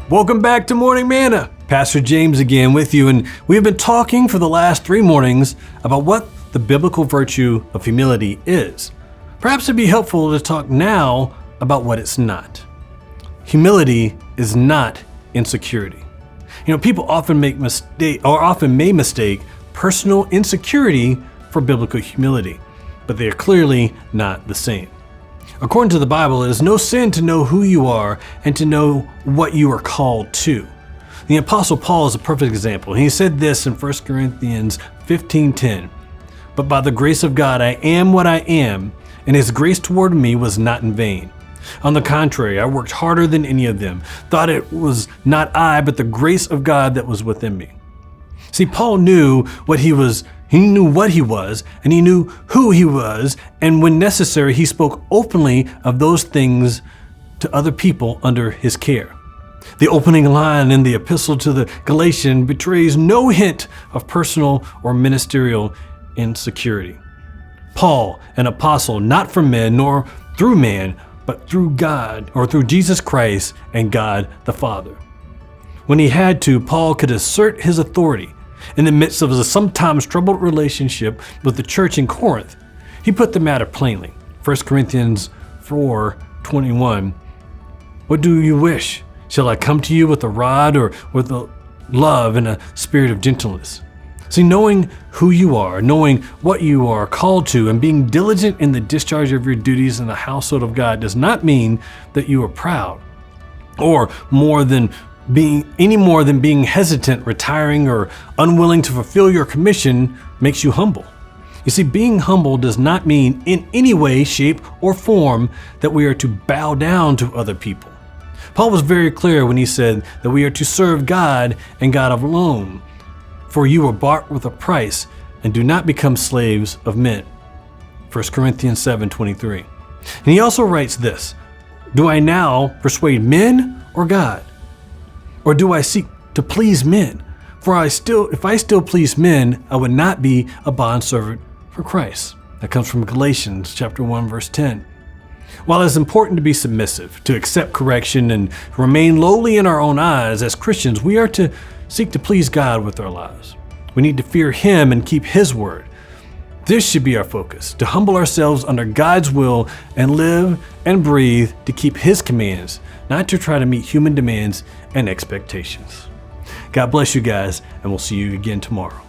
Welcome back to Morning Manna. Pastor James again with you, and we've been talking for the last 3 mornings about what the biblical virtue of humility is. Perhaps it'd be helpful to talk now about what it's not. Humility is not insecurity. People often may mistake personal insecurity for biblical humility, but they are clearly not the same. According to the Bible, it is no sin to know who you are and to know what you are called to. The Apostle Paul is a perfect example. He said this in 1 Corinthians 15:10, "But by the grace of God I am what I am, and his grace toward me was not in vain. On the contrary, I worked harder than any of them, thought it was not I, but the grace of God that was within me." See, Paul knew what he was, and he knew who he was, and when necessary, he spoke openly of those things to other people under his care. The opening line in the epistle to the Galatians betrays no hint of personal or ministerial insecurity. Paul, an apostle, not from men nor through man, but through God, or through Jesus Christ and God the Father. When he had to, Paul could assert his authority. In the midst of a sometimes troubled relationship with the church in Corinth, he put the matter plainly. 1 Corinthians 4:21, "What do you wish? Shall I come to you with a rod or with a love and a spirit of gentleness?" See, knowing who you are, knowing what you are called to, and being diligent in the discharge of your duties in the household of God does not mean that you are proud, or any more than being hesitant, retiring, or unwilling to fulfill your commission makes you humble. You see, being humble does not mean in any way, shape, or form that we are to bow down to other people. Paul was very clear when he said that we are to serve God and God alone. "For you were bought with a price, and do not become slaves of men." 1 Corinthians 7:23. And he also writes this, "Do I now persuade men or God? Or do I seek to please men? For if I still please men, I would not be a bondservant for Christ." That comes from Galatians chapter 1, verse 10. While it's important to be submissive, to accept correction, and remain lowly in our own eyes, as Christians, we are to seek to please God with our lives. We need to fear Him and keep His word. This should be our focus, to humble ourselves under God's will and live and breathe to keep His commands, not to try to meet human demands and expectations. God bless you guys, and we'll see you again tomorrow.